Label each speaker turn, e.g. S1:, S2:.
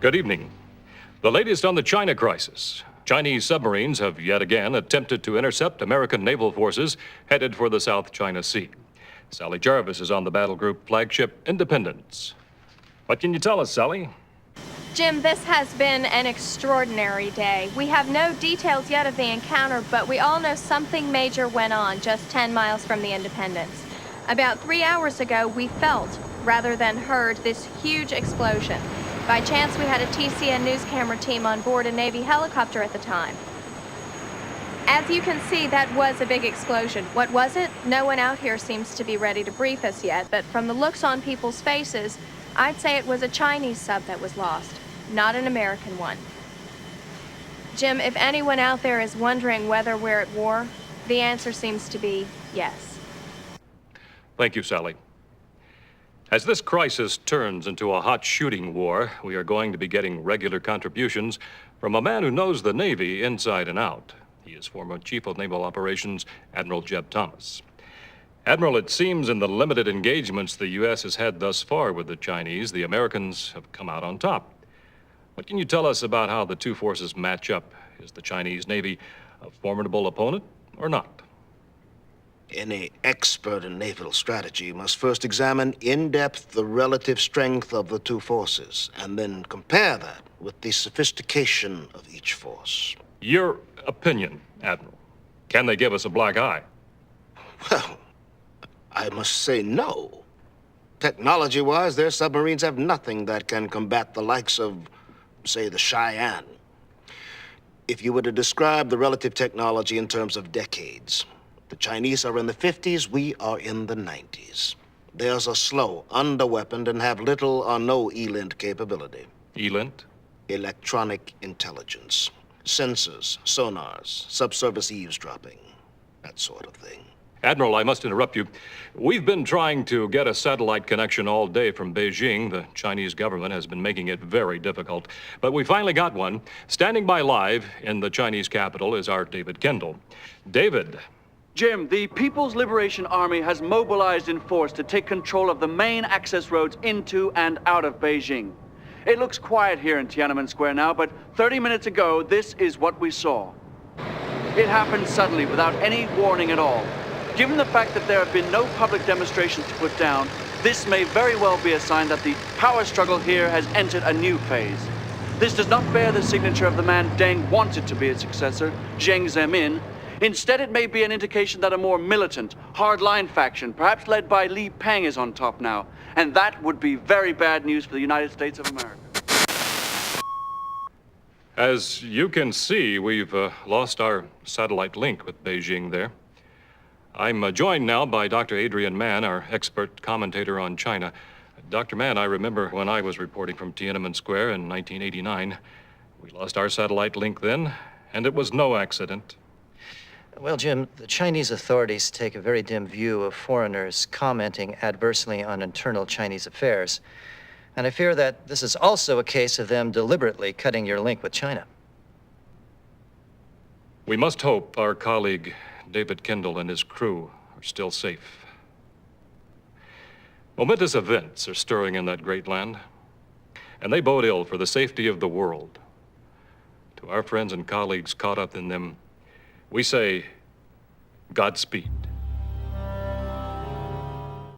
S1: Good evening. The latest on the China crisis. Chinese submarines have yet again attempted to intercept American naval forces headed for the South China Sea. Sally Jarvis is on the battle group flagship Independence. What can you tell us, Sally?
S2: Jim, this has been an extraordinary day. We have no details yet of the encounter, but we all know something major went on just 10 miles from the Independence. About 3 hours ago, we felt, rather than heard, this huge explosion. By chance, we had a TCN news camera team on board a Navy helicopter at the time. As you can see, that was a big explosion. What was it? No one out here seems to be ready to brief us yet, but from the looks on people's faces, I'd say it was a Chinese sub that was lost, not an American one. Jim, if anyone out there is wondering whether we're at war, the answer seems to be yes.
S1: Thank you, Sally. As this crisis turns into a hot shooting war, we are going to be getting regular contributions from a man who knows the Navy inside and out. He is former Chief of Naval Operations, Admiral Jeb Thomas. Admiral, it seems in the limited engagements the U.S. has had thus far with the Chinese, the Americans have come out on top. What can you tell us about how the two forces match up? Is the Chinese Navy a formidable opponent or not?
S3: Any expert in naval strategy must first examine in depth the relative strength of the two forces and then compare that with the sophistication of each force.
S1: Your opinion, Admiral. Can they give us a black eye?
S3: Well, I must say no. Technology-wise, their submarines have nothing that can combat the likes of, say, the Cheyenne. If you were to describe the relative technology in terms of decades, the Chinese are in the 50s, we are in the 90s. Theirs are slow, underweaponed, and have little or no ELINT capability.
S1: ELINT?
S3: Electronic intelligence. Sensors, sonars, subsurface eavesdropping, that sort of thing.
S1: Admiral, I must interrupt you. We've been trying to get a satellite connection all day from Beijing. The Chinese government has been making it very difficult. But we finally got one. Standing by live in the Chinese capital is our David Kendall. David.
S4: Jim, the People's Liberation Army has mobilized in force to take control of the main access roads into and out of Beijing. It looks quiet here in Tiananmen Square now, but 30 minutes ago, this is what we saw. It happened suddenly, without any warning at all. Given the fact that there have been no public demonstrations to put down, this may very well be a sign that the power struggle here has entered a new phase. This does not bear the signature of the man Deng wanted to be its successor, Jiang Zemin. Instead, it may be an indication that a more militant, hardline faction, perhaps led by Li Peng, is on top now. And that would be very bad news for the United States of America.
S1: As you can see, we've lost our satellite link with Beijing there. I'm joined now by Dr. Adrian Mann, our expert commentator on China. Dr. Mann, I remember when I was reporting from Tiananmen Square in 1989. We lost our satellite link then, and it was no accident.
S5: Well, Jim, the Chinese authorities take a very dim view of foreigners commenting adversely on internal Chinese affairs. And I fear that this is also a case of them deliberately cutting your link with China.
S1: We must hope our colleague David Kendall and his crew are still safe. Momentous events are stirring in that great land, and they bode ill for the safety of the world. To our friends and colleagues caught up in them, we say, Godspeed.